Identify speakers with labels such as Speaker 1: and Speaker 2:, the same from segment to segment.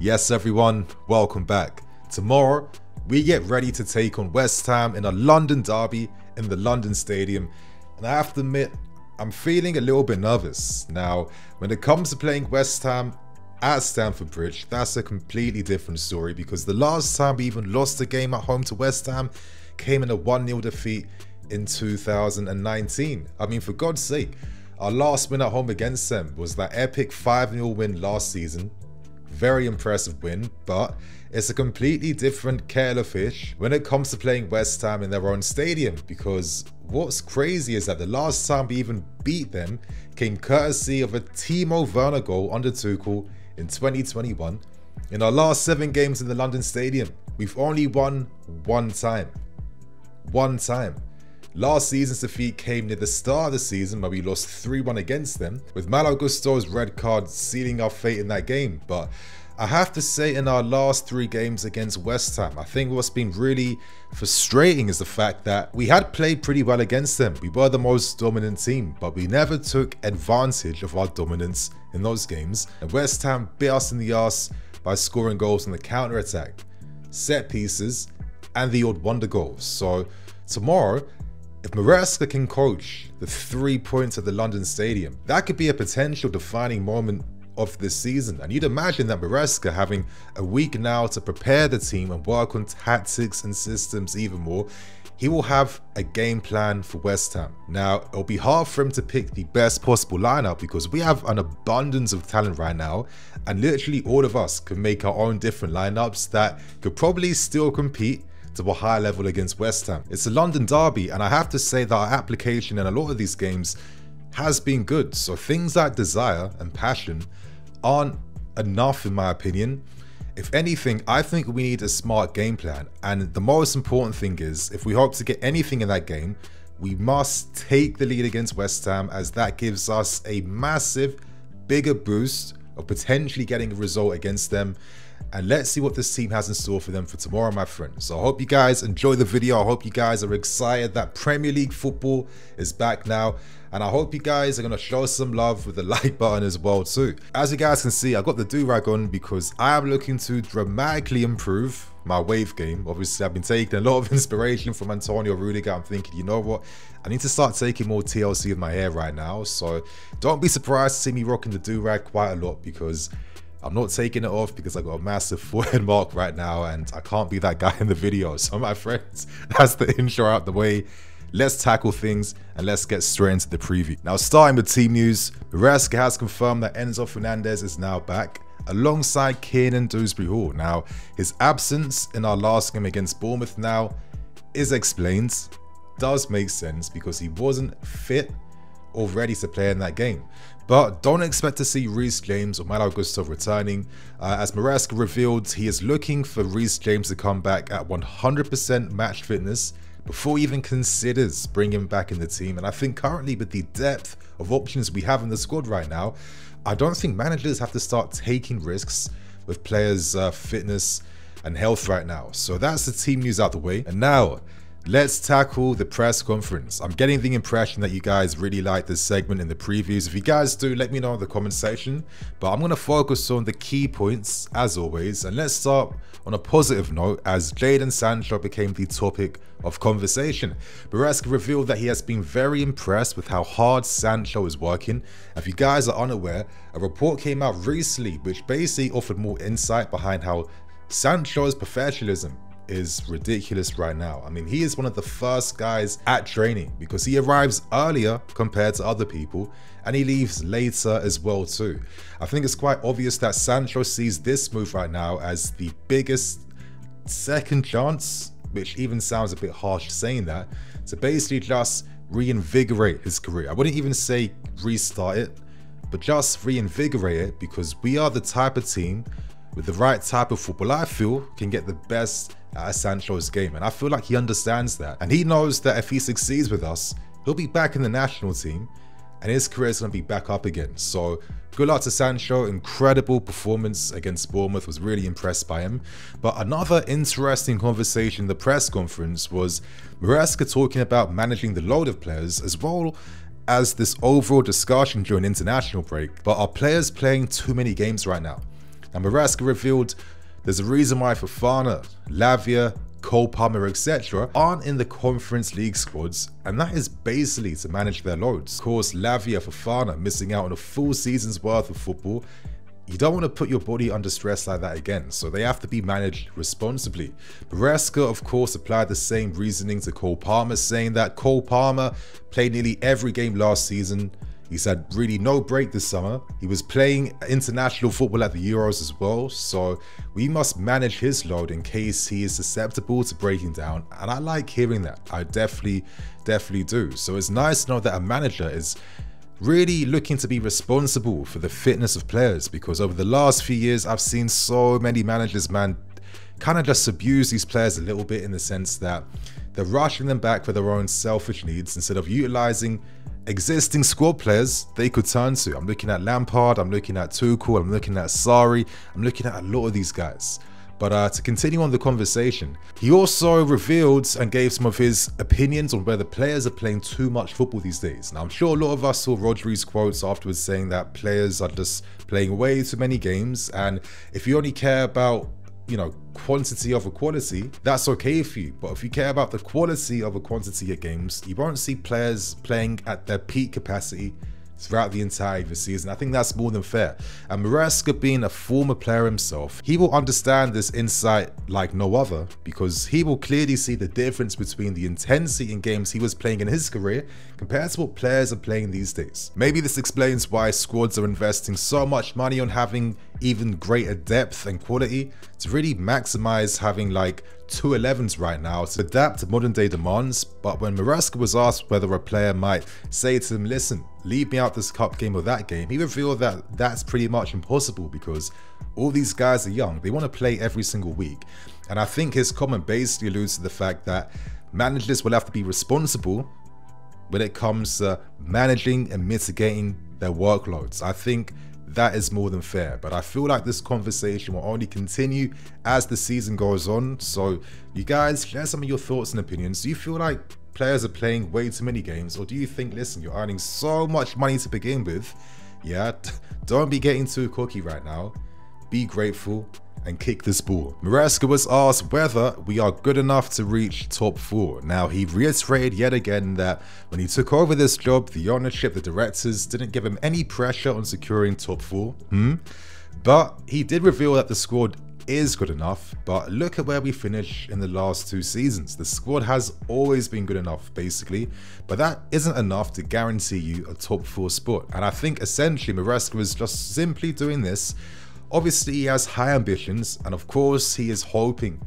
Speaker 1: Yes everyone, welcome back. Tomorrow, we get ready to take on West Ham in a London derby in the London Stadium. And I have to admit, I'm feeling a little bit nervous. Now, when it comes to playing West Ham at Stamford Bridge, that's a completely different story because the last time we even lost a game at home to West Ham came in a 1-0 defeat in 2019. I mean, for God's sake, our last win at home against them was that epic 5-0 win last season. Very impressive win, but it's a completely different kettle of fish when it comes to playing West Ham in their own stadium, because what's crazy is that the last time we even beat them came courtesy of a Timo Werner goal under Tuchel in 2021. In our last 7 games in the London Stadium, we've only won one time. Last season's defeat came near the start of the season where we lost 3-1 against them, with Malo Gusto's red card sealing our fate in that game. But I have to say, in our last 3 games against West Ham, I think what's been really frustrating is the fact that we had played pretty well against them. We were the most dominant team, but we never took advantage of our dominance in those games. And West Ham bit us in the arse by scoring goals on the counter-attack, set pieces, and the odd wonder goals. So tomorrow, if Maresca can coach the 3 points at the London Stadium, that could be a potential defining moment of this season. And you'd imagine that Maresca, having a week now to prepare the team and work on tactics and systems even more, he will have a game plan for West Ham. Now, it'll be hard for him to pick the best possible lineup because we have an abundance of talent right now, and literally all of us can make our own different lineups that could probably still compete to a high level against West Ham. It's a London derby, and I have to say that our application in a lot of these games has been good. So things like desire and passion aren't enough in my opinion. If anything, I think we need a smart game plan, and the most important thing is, if we hope to get anything in that game, we must take the lead against West Ham, as that gives us a massive, bigger boost of potentially getting a result against them. And let's see what this team has in store for them for tomorrow, my friends. So I hope you guys enjoy the video. I hope you guys are excited that Premier League football is back now. And I hope you guys are going to show some love with the like button as well too. As you guys can see, I got the do-rag on because I am looking to dramatically improve my wave game. Obviously, I've been taking a lot of inspiration from Antonio Rudiger. I'm thinking, you know what? I need to start taking more TLC with my hair right now. So don't be surprised to see me rocking the do-rag quite a lot, because I'm not taking it off because I got a massive forehead mark right now and I can't be that guy in the video. So my friends, that's the intro out the way. Let's tackle things and let's get straight into the preview. Now, starting with team news, Maresca has confirmed that Enzo Fernandez is now back alongside Kiernan Dewsbury-Hall. Now, his absence in our last game against Bournemouth now is explained. Does make sense because he wasn't fit or ready to play in that game. But don't expect to see Reece James or Malo Gusto returning. As Maresca revealed, he is looking for Reece James to come back at 100% match fitness before he even considers bringing him back in the team. And I think currently, with the depth of options we have in the squad right now, I don't think managers have to start taking risks with players' fitness and health right now. So that's the team news out the way. And now, let's tackle the press conference. I'm getting the impression that you guys really like this segment in the previews. If you guys do, let me know in the comment section. But I'm going to focus on the key points as always. And let's start on a positive note, as Jadon Sancho became the topic of conversation. Maresca revealed that he has been very impressed with how hard Sancho is working. If you guys are unaware, a report came out recently which basically offered more insight behind how Sancho's professionalism is ridiculous right now. I mean, he is one of the first guys at training because he arrives earlier compared to other people and he leaves later as well too. I think it's quite obvious that Sancho sees this move right now as the biggest second chance, which even sounds a bit harsh saying that, to basically just reinvigorate his career. I wouldn't even say restart it, but just reinvigorate it, because we are the type of team with the right type of football I feel can get the best out of Sancho's game, and I feel like he understands that, and he knows that if he succeeds with us, he'll be back in the national team and his career is going to be back up again. So good luck to Sancho. Incredible performance against Bournemouth, was really impressed by him. But another interesting conversation in the press conference was Maresca talking about managing the load of players, as well as this overall discussion during international break. But are players playing too many games right now? And Maresca revealed there's a reason why Fofana, Lavia, Cole Palmer, etc. aren't in the Conference League squads, and that is basically to manage their loads. Of course, Lavia, Fofana missing out on a full season's worth of football. You don't want to put your body under stress like that again, so they have to be managed responsibly. Maresca, of course, applied the same reasoning to Cole Palmer, saying that Cole Palmer played nearly every game last season. He's had really no break this summer. He was playing international football at the Euros as well, so we must manage his load in case he is susceptible to breaking down, and I like hearing that. I definitely do. So it's nice to know that a manager is really looking to be responsible for the fitness of players, because over the last few years I've seen so many managers, man, kind of just abuse these players a little bit, in the sense that they're rushing them back for their own selfish needs instead of utilizing existing squad players they could turn to. I'm looking at Lampard, I'm looking at Tuchel, I'm looking at Sarri, I'm looking at a lot of these guys. But to continue on the conversation, he also revealed and gave some of his opinions on whether players are playing too much football these days. Now, I'm sure a lot of us saw Rodri's quotes afterwards saying that players are just playing way too many games, and if you only care about, you know, quantity over quality, that's okay for you. But if you care about the quality over quantity of games, you won't see players playing at their peak capacity throughout the entire of the season. I think that's more than fair. And Maresca, being a former player himself, he will understand this insight like no other, because he will clearly see the difference between the intensity in games he was playing in his career compared to what players are playing these days. Maybe this explains why squads are investing so much money on having even greater depth and quality to really maximize having like 2 11s right now to adapt to modern day demands. But when Maresca was asked whether a player might say to him, listen, leave me out this cup game or that game, he revealed that that's pretty much impossible, because all these guys are young, they want to play every single week. And I think his comment basically alludes to the fact that managers will have to be responsible when it comes to managing and mitigating their workloads. I think that is more than fair, but I feel like this conversation will only continue as the season goes on. So you guys, share some of your thoughts and opinions. Do you feel like players are playing way too many games, or do you think, listen, you're earning so much money to begin with, yeah, don't be getting too cocky right now, be grateful and kick this ball. Maresca was asked whether we are good enough to reach top 4. Now, he reiterated yet again that when he took over this job, the ownership, the directors didn't give him any pressure on securing top 4. But he did reveal that the squad is good enough, but look at where we finished in the last 2 seasons. The squad has always been good enough, basically, but that isn't enough to guarantee you a top 4 spot. And I think essentially Maresca was just simply doing this. Obviously, he has high ambitions, and of course, he is hoping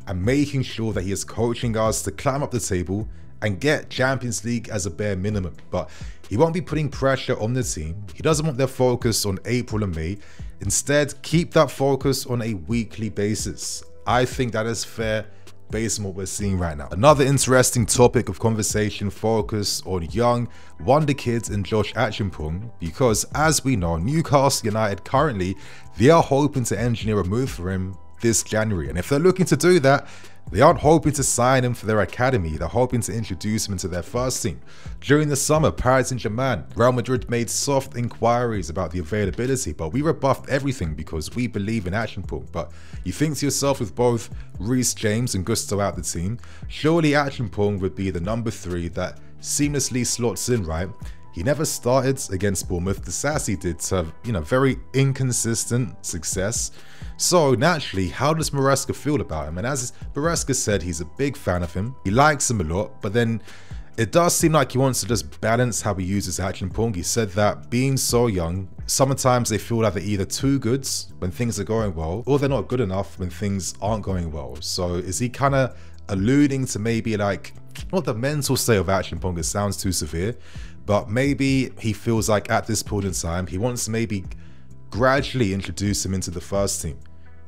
Speaker 1: and making sure that he is coaching us to climb up the table and get Champions League as a bare minimum. But he won't be putting pressure on the team. He doesn't want their focus on April and May. Instead, keep that focus on a weekly basis. I think that is fair based on what we're seeing right now. Another interesting topic of conversation focused on young wonder kids and Josh Achimpong, because as we know, Newcastle United currently, they are hoping to engineer a move for him this January. And if they're looking to do that, they aren't hoping to sign him for their academy, they're hoping to introduce him into their first team. During the summer, Paris Saint-Germain, Real Madrid made soft inquiries about the availability, but we rebuffed everything because we believe in Achimpong. But you think to yourself, with both Reece James and Gusto out the team, surely Achimpong would be the number 3 that seamlessly slots in, right? He never started against Bournemouth. The Sassy did have, very inconsistent success. So naturally, how does Maresca feel about him? And as Maresca said, he's a big fan of him. He likes him a lot, but then it does seem like he wants to just balance how he uses Achimpong. He said that being so young, sometimes they feel like they're either too good when things are going well, or they're not good enough when things aren't going well. So is he kind of alluding to maybe like, not the mental state of Achimpong, it sounds too severe, but maybe he feels like at this point in time, he wants to maybe gradually introduce him into the first team.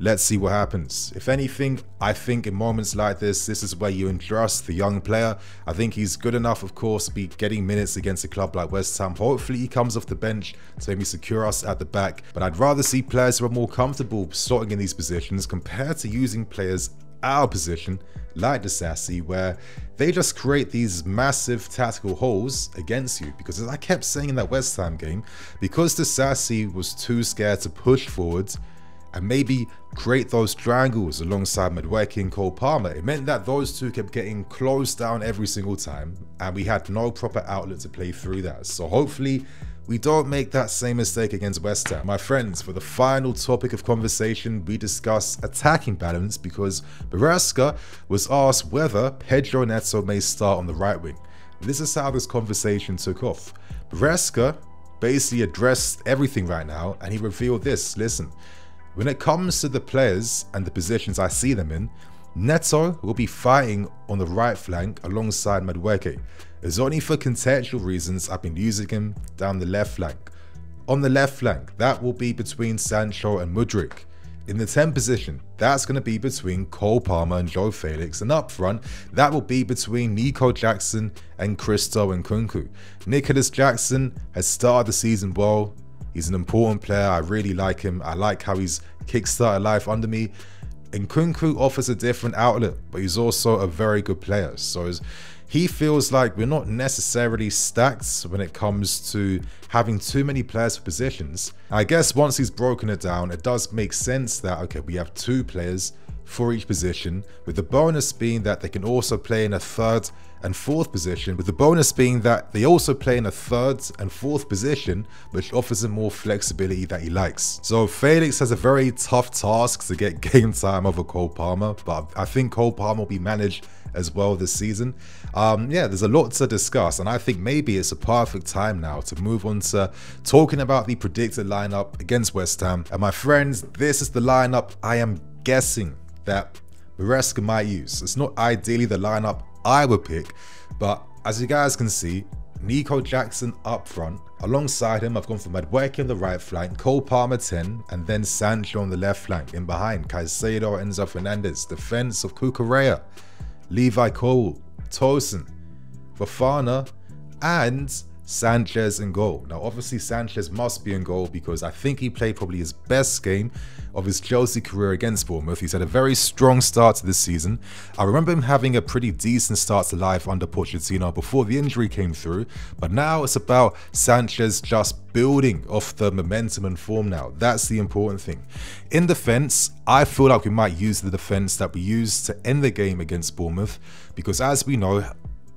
Speaker 1: Let's see what happens. If anything, I think in moments like this is where you entrust the young player. I think he's good enough, of course, to be getting minutes against a club like West Ham. Hopefully he comes off the bench to maybe secure us at the back. But I'd rather see players who are more comfortable starting in these positions compared to using players out of position like the Sassy, where they just create these massive tactical holes against you. Because as I kept saying in that West Ham game, because the Sassy was too scared to push forwards and maybe create those triangles alongside Madueke and Cole Palmer. It meant that those two kept getting closed down every single time, and we had no proper outlet to play through that. So hopefully we don't make that same mistake against West Ham. My friends, for the final topic of conversation, we discuss attacking balance, because Maresca was asked whether Pedro Neto may start on the right wing. This is how this conversation took off. Maresca basically addressed everything right now, and he revealed this: listen, when it comes to the players and the positions I see them in, Neto will be fighting on the right flank alongside Madueke. It's only for contextual reasons I've been using him down the left flank. On the left flank, that will be between Sancho and Mudryk. In the 10 position, that's going to be between Cole Palmer and Joe Felix. And up front, that will be between Nico Jackson and Christo and Nkunku. Nicholas Jackson has started the season well. He's an important player. I really like him. I like how he's kickstarted life under me. And Nkunku offers a different outlet, but he's also a very good player. So he feels like we're not necessarily stacked when it comes to having too many players for positions. I guess once he's broken it down, it does make sense that, okay, we have 2 players for each position, with the bonus being that they can also play in a 3rd and 4th position, with the bonus being that they also play in a 3rd and 4th position, which offers him more flexibility that he likes. So Felix has a very tough task to get game time over Cole Palmer, but I think Cole Palmer will be managed as well this season. Yeah, there's a lot to discuss, and I think maybe it's a perfect time now to move on to talking about the predicted lineup against West Ham. And my friends, this is the lineup I am guessing that Maresca might use. It's not ideally the lineup I would pick, but as you guys can see, Nico Jackson up front. Alongside him, I've gone for Madueke on the right flank, Cole Palmer 10, and then Sancho on the left flank. In behind, Caicedo, Enzo Fernandez. Defense of Cucurella, Levi Cole, Tosin, Fofana, and Sanchez in goal. Now obviously Sanchez must be in goal because I think he played probably his best game of his Chelsea career against Bournemouth. He's had a very strong start to this season. I remember him having a pretty decent start to life under Pochettino before the injury came through, but now it's about Sanchez just building off the momentum and form now. That's the important thing. In defense, I feel like we might use the defense that we used to end the game against Bournemouth, because as we know,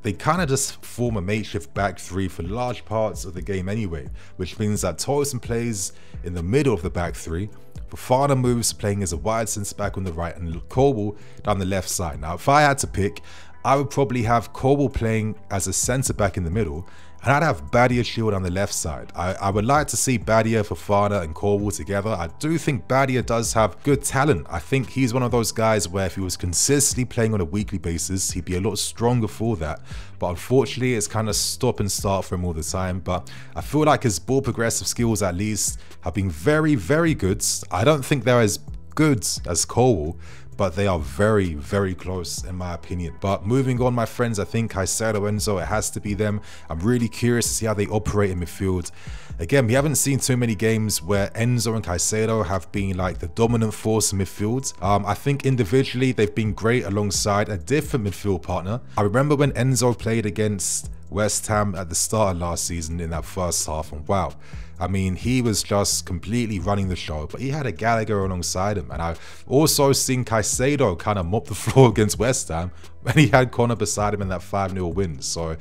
Speaker 1: they kind of just form a makeshift back 3 for large parts of the game anyway, which means that Tosin plays in the middle of the back 3, Fofana moves playing as a wide centre back on the right, and Colwill down the left side. Now if I had to pick, I would probably have Colwill playing as a centre back in the middle, and I'd have Badia Shield on the left side. I would like to see Badia, Fofana and Colwill together. I do think Badia does have good talent. I think he's one of those guys where if he was consistently playing on a weekly basis, he'd be a lot stronger for that. But unfortunately, it's kind of stop and start for him all the time. But I feel like his ball progressive skills at least have been very, very good. I don't think they're as good as Colwill, but they are very, very close in my opinion. But moving on, my friends, I think Caicedo, Enzo, it has to be them. I'm really curious to see how they operate in midfield. Again, we haven't seen too many games where Enzo and Caicedo have been like the dominant force in midfield. I think individually they've been great alongside a different midfield partner. I remember when Enzo played against West Ham at the start of last season in that first half, and wow, I mean, he was just completely running the show, but he had a Gallagher alongside him. And I've also seen Caicedo kind of mop the floor against West Ham when he had Connor beside him in that 5-0 win. So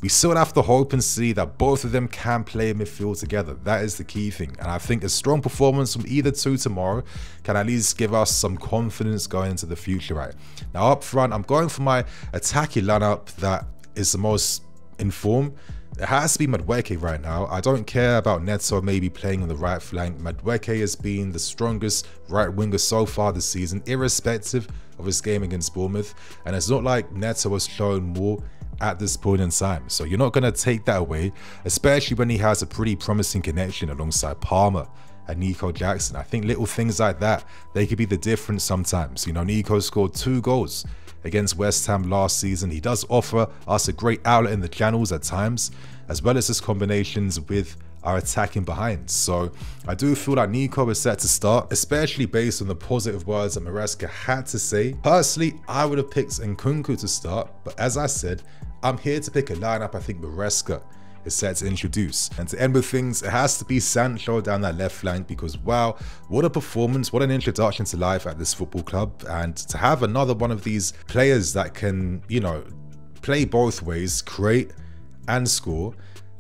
Speaker 1: we still have to hope and see that both of them can play in midfield together. That is the key thing. And I think a strong performance from either two tomorrow can at least give us some confidence going into the future, right? Now up front, I'm going for my attacking lineup that is the most in form. It has to be Madueke right now. I don't care about Neto maybe playing on the right flank. Madueke has been the strongest right winger so far this season, irrespective of his game against Bournemouth. And it's not like Neto has shown more at this point in time. So you're not going to take that away, especially when he has a pretty promising connection alongside Palmer and Nico Jackson. I think little things like that, they could be the difference sometimes. You know, Nico scored 2 goals against West Ham last season. He does offer us a great outlet in the channels at times, as well as his combinations with our attacking behind. So I do feel like Nico is set to start, especially based on the positive words that Maresca had to say. Personally, I would have picked Nkunku to start, but as I said, I'm here to pick a lineup I think Maresca is set to introduce. And to end with things, it has to be Sancho down that left flank, because wow, what a performance, what an introduction to life at this football club. And to have another one of these players that can, you know, play both ways, create and score,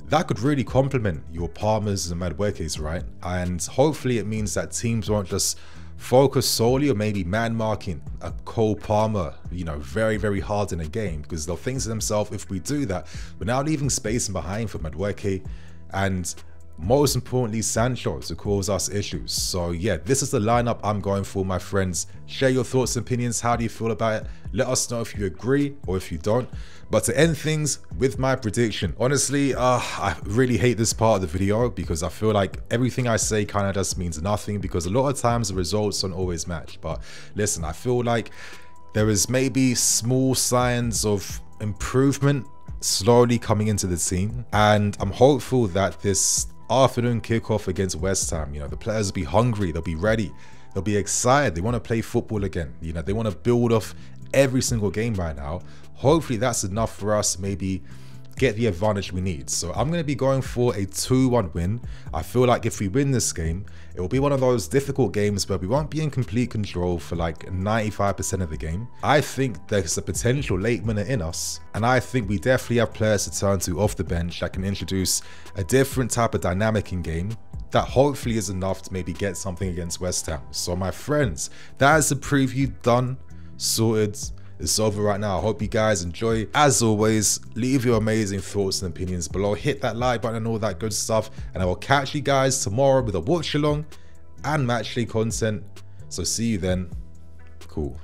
Speaker 1: that could really complement your Palmers and Maduekes, right? And hopefully it means that teams won't just focus solely or maybe man marking a Cole Palmer, you know, very, very hard in a game, because they'll think to themselves, if we do that, we're now leaving space behind for Madueke and most importantly Sancho to cause us issues. So yeah, this is the lineup I'm going for, my friends. Share your thoughts and opinions. How do you feel about it? Let us know if you agree or if you don't. But to end things with my prediction, honestly, I really hate this part of the video, because I feel like everything I say kind of just means nothing, because a lot of times the results don't always match. But listen, I feel like there is maybe small signs of improvement slowly coming into the team, and I'm hopeful that this afternoon kickoff against West Ham, you know, the players will be hungry, they'll be ready, they'll be excited, they want to play football again, you know, they want to build off every single game right now. Hopefully that's enough for us to maybe get the advantage we need. So I'm going to be going for a 2-1 win. I feel like if we win this game, it will be one of those difficult games where we won't be in complete control for like 95% of the game. I think there's a potential late winner in us, and I think we definitely have players to turn to off the bench that can introduce a different type of dynamic in game that hopefully is enough to maybe get something against West Ham. So my friends, that is the preview done, sorted. It's over right now. I hope you guys enjoy. As always, leave your amazing thoughts and opinions below. Hit that like button and all that good stuff. And I will catch you guys tomorrow with a watch along and match day content. So see you then. Cool.